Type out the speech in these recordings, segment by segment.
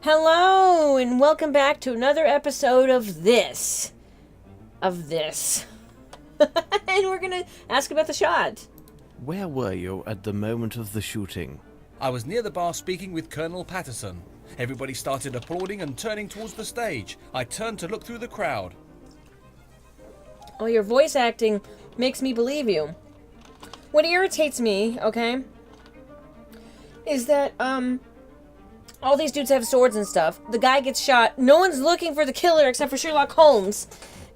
Hello, and welcome back to another episode of this. And we're gonna ask about the shot. Where were you at the moment of the shooting? I was near the bar speaking with Colonel Patterson. Everybody started applauding and turning towards the stage. I turned to look through the crowd. Oh, your voice acting makes me believe you. What irritates me, okay, is that, all these dudes have swords and stuff. The guy gets shot. No one's looking for the killer except for Sherlock Holmes.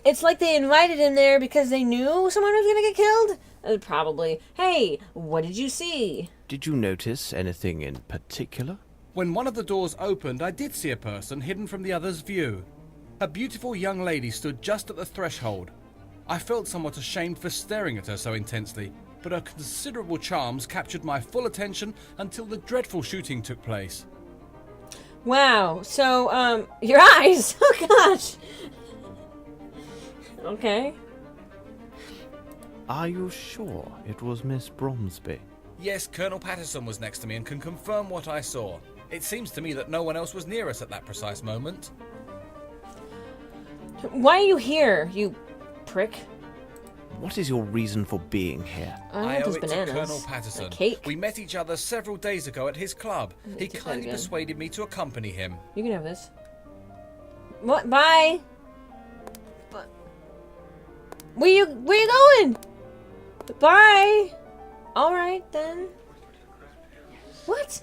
It's like they invited him there because they knew someone was gonna get killed? Probably. Hey, what did you see? Did you notice anything in particular? When one of the doors opened, I did see a person hidden from the other's view. A beautiful young lady stood just at the threshold. I felt somewhat ashamed for staring at her so intensely, but her considerable charms captured my full attention until the dreadful shooting took place. Wow, so, your eyes! Oh gosh! Okay. Are you sure it was Miss Bromsby? Yes, Colonel Patterson was next to me and can confirm what I saw. It seems to me that no one else was near us at that precise moment. Why are you here, you prick? What is your reason for being here? I owe it bananas. to Colonel Patterson. A cake? We met each other several days ago at his club. He Take that kindly again. persuaded me to accompany him. You can have this. What? Bye! But where you going? Bye! Alright then. What?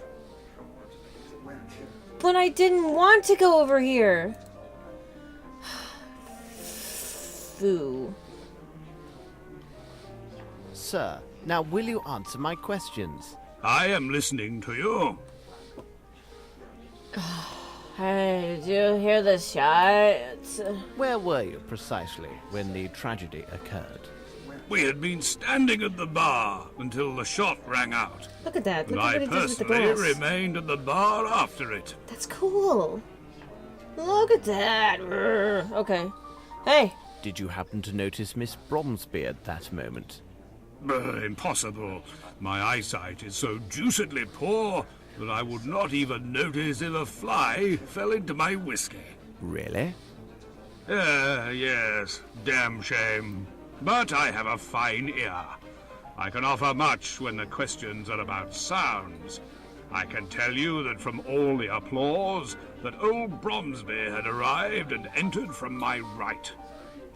But I didn't want to go over here. Foo. Sir, now will you answer my questions? I am listening to you. Hey, did you hear the shots? Where were you precisely when the tragedy occurred? We had been standing at the bar until the shot rang out. Look at that. And Look at I what he does with the personally glass. remained at the bar after it. That's cool. Look at that. Urgh. Okay. Hey. Did you happen to notice Miss Bromsby at that moment? Impossible. My eyesight is so deucedly poor that I would not even notice if a fly fell into my whiskey. Really? Yes, damn shame. But I have a fine ear. I can offer much when the questions are about sounds. I can tell you that from all the applause, that old Bromsby had arrived and entered from my right.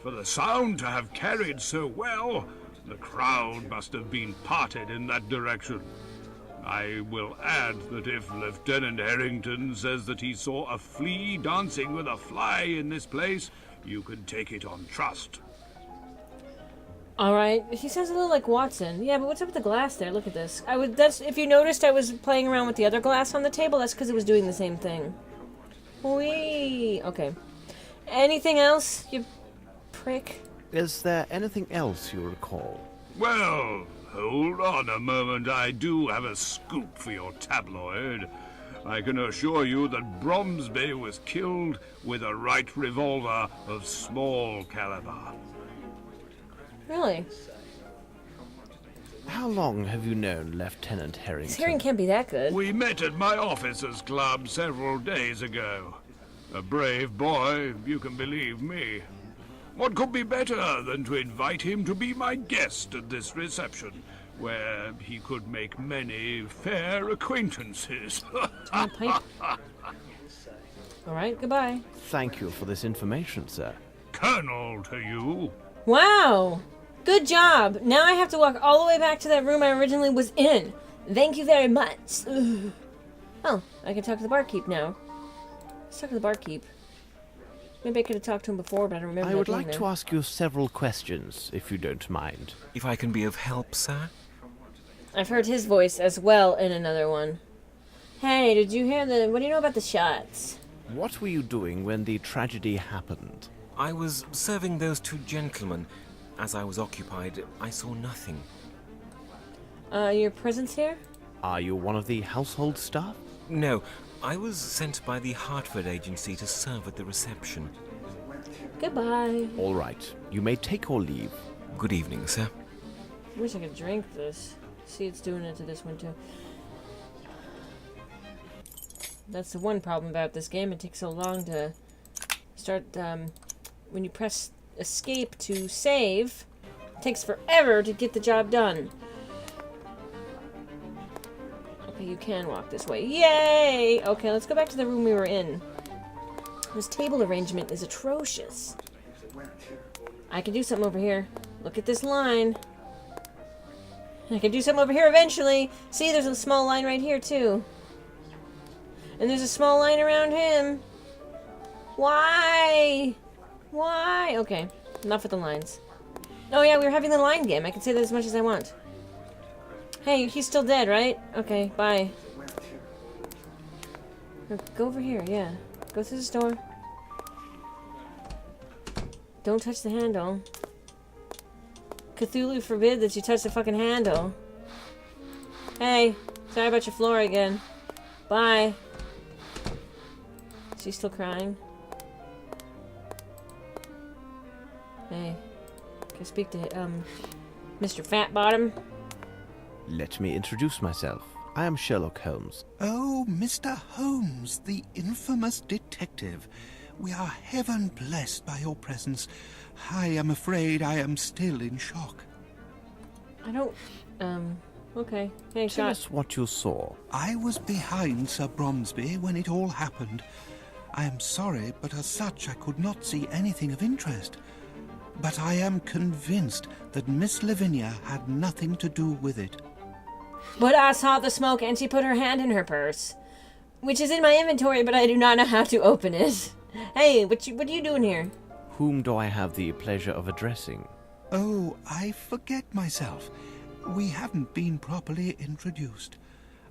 For the sound to have carried so well, the crowd must have been parted in that direction. I will add that if Lieutenant Harrington says that he saw a flea dancing with a fly in this place, you can take it on trust. Alright. He sounds a little like Watson. Yeah, but what's up with the glass there? Look at this. That's, if you noticed, I was playing around with the other glass on the table. That's because it was doing the same thing. Whee! Okay. Anything else, you prick? Is there anything else you recall? Well, hold on a moment. I do have a scoop for your tabloid. I can assure you that Bromsby was killed with a right revolver of small caliber. Really? How long have you known Lieutenant Harrington? His hearing can't be that good. We met at my officers' club several days ago. A brave boy, you can believe me. What could be better than to invite him to be my guest at this reception, where he could make many fair acquaintances? Alright, goodbye. Thank you for this information, sir. Colonel to you. Wow! Good job! Now I have to walk all the way back to that room I originally was in. Thank you very much. Ugh. Oh, I can talk to the barkeep now. Let's talk to the barkeep. Maybe I could have talked to him before, but I don't remember. I would that like being to there. ask you several questions, if you don't mind. If I can be of help, sir? I've heard his voice as well in another one. Hey, did you hear what do you know about the shots? What were you doing when the tragedy happened? I was serving those two gentlemen. As I was occupied, I saw nothing. Your presence here? Are you one of the household staff? No, I was sent by the Hartford agency to serve at the reception. Goodbye. All right, you may take your leave. Good evening, sir. I wish I could drink this. See, it's doing it to this one too. That's the one problem about this game. It takes so long to start, when you press escape to save, it takes forever to get the job done. Okay, you can walk this way. Yay! Okay, let's go back to the room we were in. This table arrangement is atrocious. I can do something over here. Look at this line. I can do something over here eventually. See, there's a small line right here, too. And there's a small line around him. Why? Why? Okay, enough with the lines. Oh yeah, we were having the line game. I can say that as much as I want. Hey, he's still dead, right? Okay, bye. Go over here, yeah. Go through this door. Don't touch the handle. Cthulhu forbid that you touch the fucking handle. Hey, sorry about your floor again. Bye. She's still crying. Hey, can I speak to Mr. Fatbottom? Let me introduce myself. I am Sherlock Holmes. Oh, Mr. Holmes, the infamous detective. We are heaven blessed by your presence. I am afraid I am still in shock. I don't, okay. Hey, Tell shot. us what you saw. I was behind Sir Bromsby when it all happened. I am sorry, but as such I could not see anything of interest. But I am convinced that Miss Lavinia had nothing to do with it. But I saw the smoke and she put her hand in her purse. Which is in my inventory, but I do not know how to open it. Hey, what are you doing here? Whom do I have the pleasure of addressing? Oh, I forget myself. We haven't been properly introduced.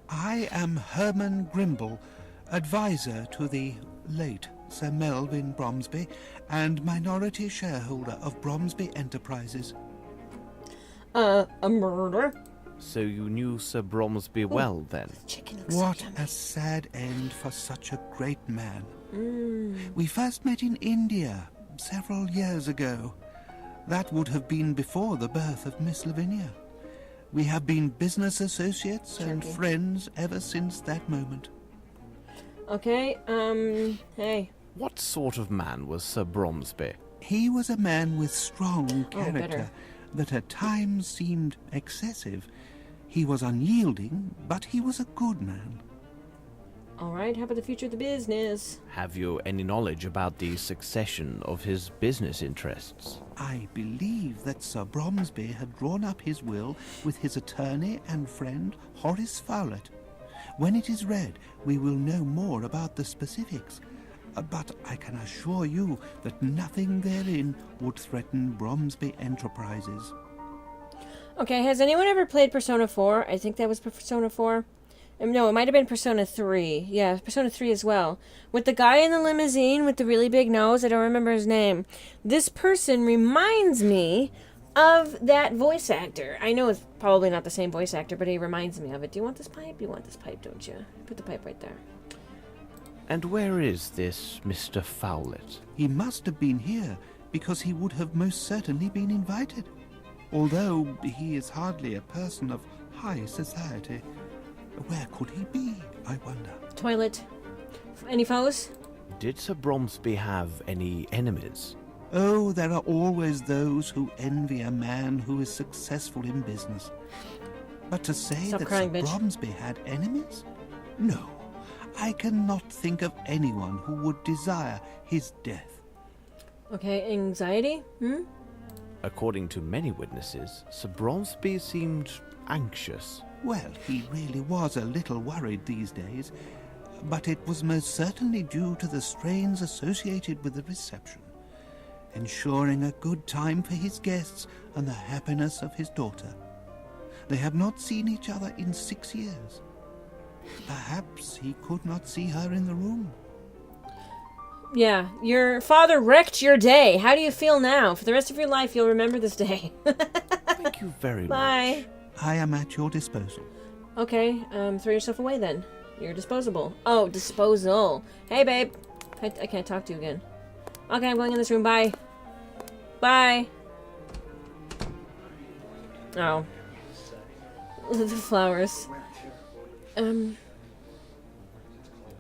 I am Herman Grimble, advisor to the late Sir Melvyn Bromsby and minority shareholder of Bromsby Enterprises. A murder? So you knew Sir Bromsby well, then? Chicken looks What so yummy. a sad end for such a great man. We first met in India several years ago. That would have been before the birth of Miss Lavinia. We have been business associates and Chunky. friends ever since that moment. Okay, hey. What sort of man was Sir Bromsby? He was a man with strong character better. that at times seemed excessive. He was unyielding, but he was a good man. Alright, how about the future of the business? Have you any knowledge about the succession of his business interests? I believe that Sir Bromsby had drawn up his will with his attorney and friend Horace Fowlett. When it is read, we will know more about the specifics. But I can assure you that nothing therein would threaten Bromsby Enterprises. Okay, has anyone ever played Persona 4? I think that was Persona 4. No, it might have been Persona 3. Yeah, Persona 3 as well. With the guy in the limousine with the really big nose, I don't remember his name. This person reminds me of that voice actor. I know it's probably not the same voice actor, but he reminds me of it. Do you want this pipe? You want this pipe, don't you? Put the pipe right there. And where is this Mr. Fowlett? He must have been here, because he would have most certainly been invited. Although he is hardly a person of high society. Where could he be, I wonder? Toilet. Any foes? Did Sir Bromsby have any enemies? Oh, there are always those who envy a man who is successful in business. But to say Stop that crying, Sir bitch. Bromsby had enemies? No, I cannot think of anyone who would desire his death. Okay, anxiety? According to many witnesses, Sir Bromsby seemed anxious. Well, he really was a little worried these days, but it was most certainly due to the strains associated with the reception, ensuring a good time for his guests and the happiness of his daughter. They have not seen each other in 6 years. Perhaps he could not see her in the room. Yeah, your father wrecked your day. How do you feel now? For the rest of your life, you'll remember this day. Thank you very much. Bye. I am at your disposal. Okay, throw yourself away then. You're disposable. Oh, disposal. Hey, babe. I can't talk to you again. Okay, I'm going in this room. Bye. Bye. Oh. The flowers.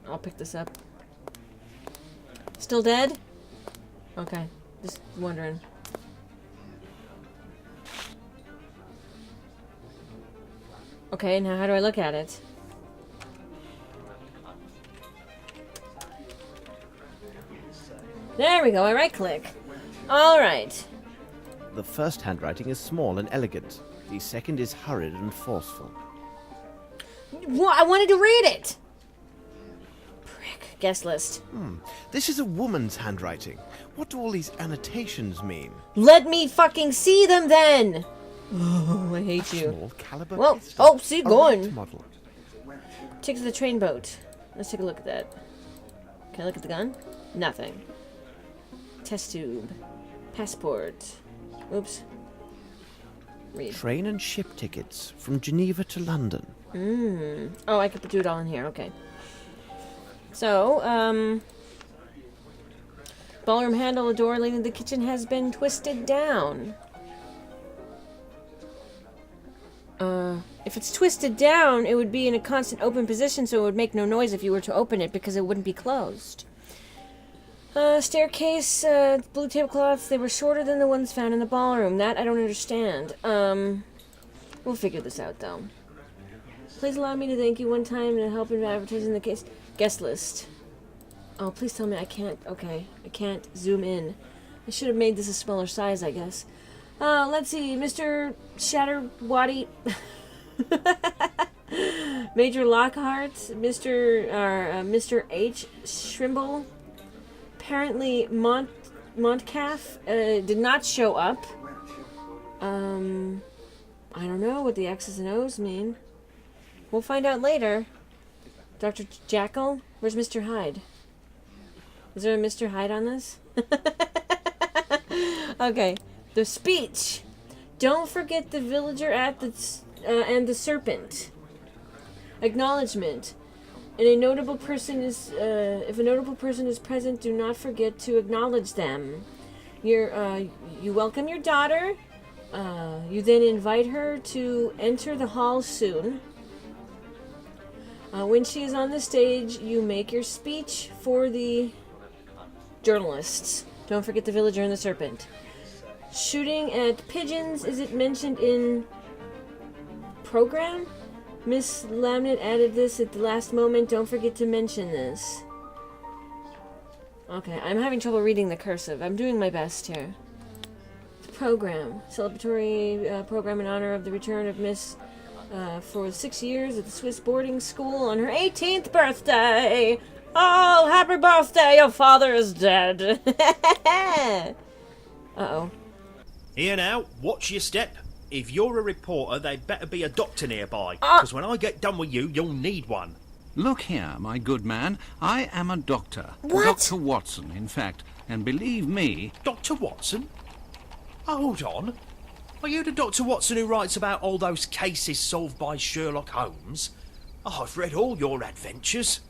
I'll pick this up. Still dead? Okay, just wondering. Okay, now how do I look at it? There we go, I right-click. Alright. The first handwriting is small and elegant. The second is hurried and forceful. I wanted to read it! Prick. Guest list. This is a woman's handwriting. What do all these annotations mean? Let me fucking see them then! Oh, I hate you. Small caliber Whoa. pistol. Oh, see, A going. light model. Ticket to the train boat. Let's take a look at that. Can I look at the gun? Nothing. Test tube. Passport. Oops. Read. Train and ship tickets from Geneva to London. Oh, I could do it all in here. Okay. So, ballroom handle, the door leading to the kitchen has been twisted down. If it's twisted down, it would be in a constant open position, so it would make no noise if you were to open it because it wouldn't be closed. Staircase, blue tablecloths, they were shorter than the ones found in the ballroom. That I don't understand. We'll figure this out, though. Please allow me to thank you one time to help in advertising the case. Guest list. Oh, please tell me I can't. Okay, I can't zoom in. I should have made this a smaller size, I guess. Let's see. Mr. Shatterwaddy. Major Lockhart. Mr. H. Shrimble. Apparently, Montcalf did not show up. I don't know what the X's and O's mean. We'll find out later. Dr. Jackal? Where's Mr. Hyde? Is there a Mr. Hyde on this? Okay. The speech. Don't forget the villager at the and the serpent. Acknowledgement. And a notable person is if a notable person is present, do not forget to acknowledge them. You welcome your daughter. You then invite her to enter the hall soon. When she is on the stage, you make your speech for the journalists. Don't forget the villager and the serpent. Shooting at pigeons, is it mentioned in program? Miss Lamnet added this at the last moment. Don't forget to mention this. Okay, I'm having trouble reading the cursive. I'm doing my best here. Program. Celebratory program in honor of the return of Miss for 6 years at the Swiss boarding school on her 18th birthday. Oh, happy birthday, your father is dead. Uh-oh. Here now, watch your step. If you're a reporter, there'd better be a doctor nearby, because when I get done with you, you'll need one. Look here, my good man. I am a doctor. What? Dr. Watson, in fact. And believe me... Dr. Watson? Hold on. Are you the Dr. Watson who writes about all those cases solved by Sherlock Holmes? I've read all your adventures.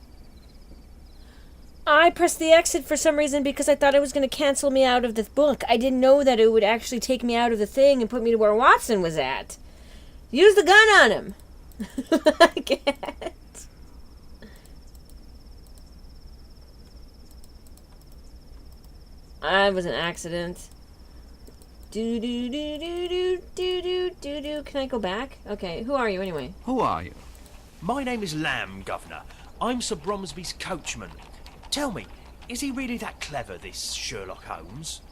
I pressed the exit for some reason because I thought it was going to cancel me out of the book. I didn't know that it would actually take me out of the thing and put me to where Watson was at. Use the gun on him. I can't. I was an accident. Do do do do do do do do do. Can I go back? Okay, who are you anyway? Who are you? My name is Lamb, Governor. I'm Sir Bromsby's coachman. Tell me, is he really that clever, this Sherlock Holmes?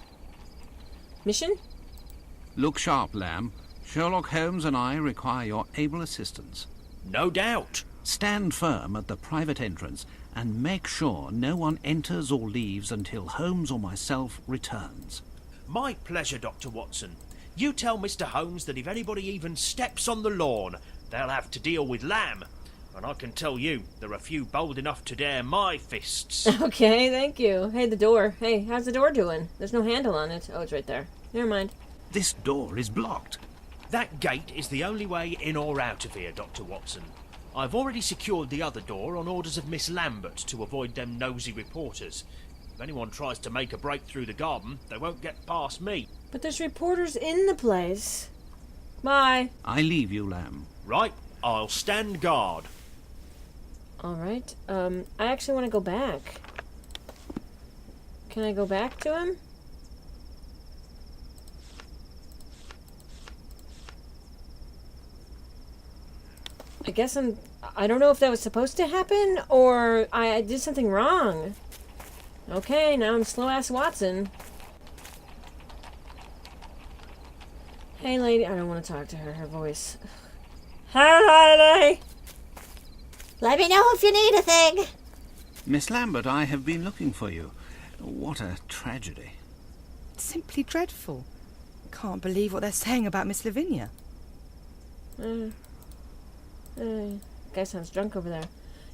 Mission? Look sharp, Lamb. Sherlock Holmes and I require your able assistance. No doubt. Stand firm at the private entrance and make sure no one enters or leaves until Holmes or myself returns. My pleasure, Dr. Watson. You tell Mr. Holmes that if anybody even steps on the lawn, they'll have to deal with Lamb. And I can tell you, there are few bold enough to dare my fists. Okay, thank you. Hey, the door. Hey, how's the door doing? There's no handle on it. Oh, it's right there. Never mind. This door is blocked. That gate is the only way in or out of here, Dr. Watson. I've already secured the other door on orders of Miss Lambert to avoid them nosy reporters. If anyone tries to make a break through the garden, they won't get past me. But there's reporters in the place. Bye. I leave you, Lamb. Right, I'll stand guard. Alright. I actually want to go back. Can I go back to him? I guess I don't know if that was supposed to happen, or I did something wrong. Okay, now I'm slow-ass Watson. Hey, lady. I don't want to talk to her. Her voice. Hi, lady. Let me know if you need a thing. Miss Lambert, I have been looking for you. What a tragedy. Simply dreadful. Can't believe what they're saying about Miss Lavinia. Guy sounds drunk over there.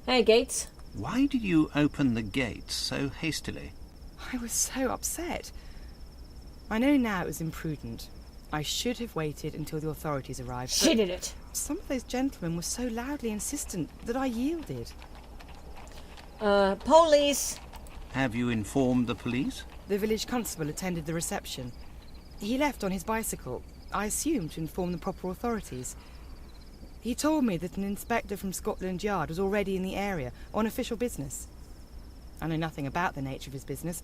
Hey, Gates. Why did you open the gates so hastily? I was so upset. I know now it was imprudent. I should have waited until the authorities arrived. She did it. Some of those gentlemen were so loudly insistent that I yielded. Police. Have you informed the police? The village constable attended the reception. He left on his bicycle, I assume to inform the proper authorities. He told me that an inspector from Scotland Yard was already in the area on official business. I know nothing about the nature of his business,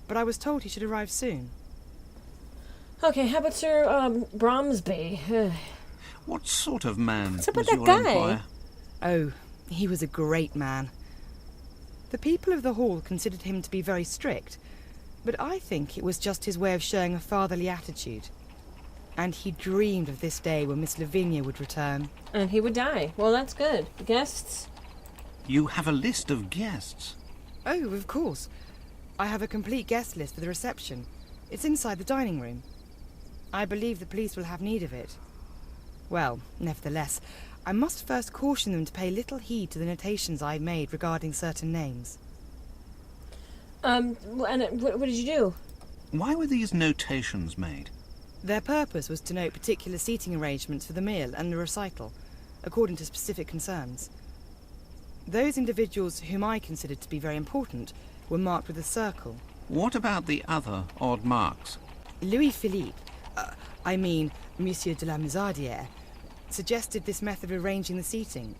but I was told he should arrive soon. Okay, how about Sir Bromsby? What sort of man What's up with was that your guy? employer? Oh, he was a great man. The people of the hall considered him to be very strict, but I think it was just his way of showing a fatherly attitude. And he dreamed of this day when Miss Lavinia would return. And he would die. Well, that's good. Guests? You have a list of guests. Oh, of course. I have a complete guest list for the reception. It's inside the dining room. I believe the police will have need of it. Well, nevertheless, I must first caution them to pay little heed to the notations I made regarding certain names. And what did you do? Why were these notations made? Their purpose was to note particular seating arrangements for the meal and the recital, according to specific concerns. Those individuals whom I considered to be very important were marked with a circle. What about the other odd marks? Louis-Philippe, Monsieur de la Mizardière, suggested this method of arranging the seating.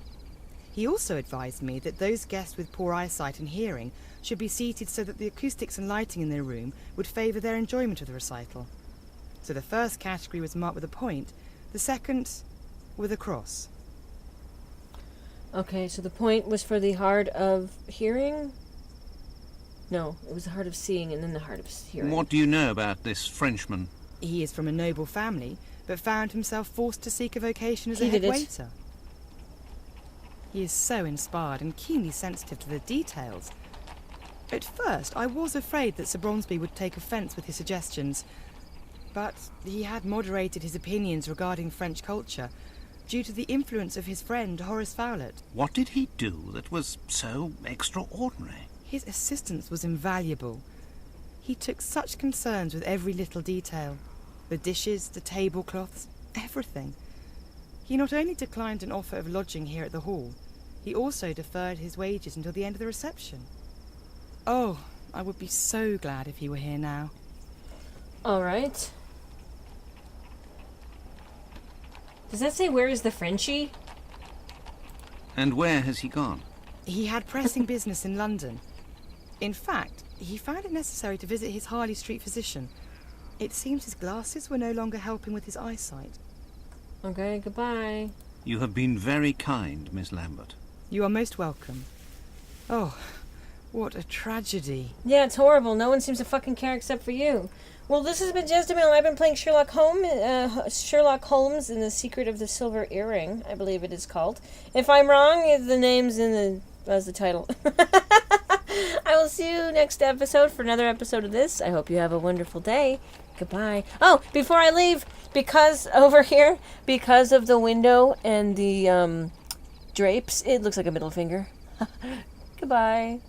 He also advised me that those guests with poor eyesight and hearing should be seated so that the acoustics and lighting in their room would favour their enjoyment of the recital. So the first category was marked with a point, the second with a cross. Okay, so the point was for the hard of hearing? No, it was the hard of seeing and then the hard of hearing. What do you know about this Frenchman? He is from a noble family, but found himself forced to seek a vocation as a He head did it. waiter. He is so inspired and keenly sensitive to the details. At first, I was afraid that Sir Bromsby would take offence with his suggestions, but he had moderated his opinions regarding French culture due to the influence of his friend Horace Fowlett. What did he do that was so extraordinary? His assistance was invaluable. He took such concerns with every little detail. The dishes, the tablecloths, everything. He not only declined an offer of lodging here at the hall, he also deferred his wages until the end of the reception. Oh, I would be so glad if he were here now. All right. Does that say where is the Frenchie? And where has he gone? He had pressing business in London. In fact, he found it necessary to visit his Harley Street physician. It seems his glasses were no longer helping with his eyesight. Okay, goodbye. You have been very kind, Miss Lambert. You are most welcome. Oh, what a tragedy. Yeah, it's horrible. No one seems to fucking care except for you. Well, this has been Jesdemil. I've been playing Sherlock Holmes in the Secret of the Silver Earring, I believe it is called. If I'm wrong, the name's as the title. I will see you next episode for another episode of this. I hope you have a wonderful day. Goodbye. Oh, before I leave, because over here, because of the window and the drapes, it looks like a middle finger. Goodbye.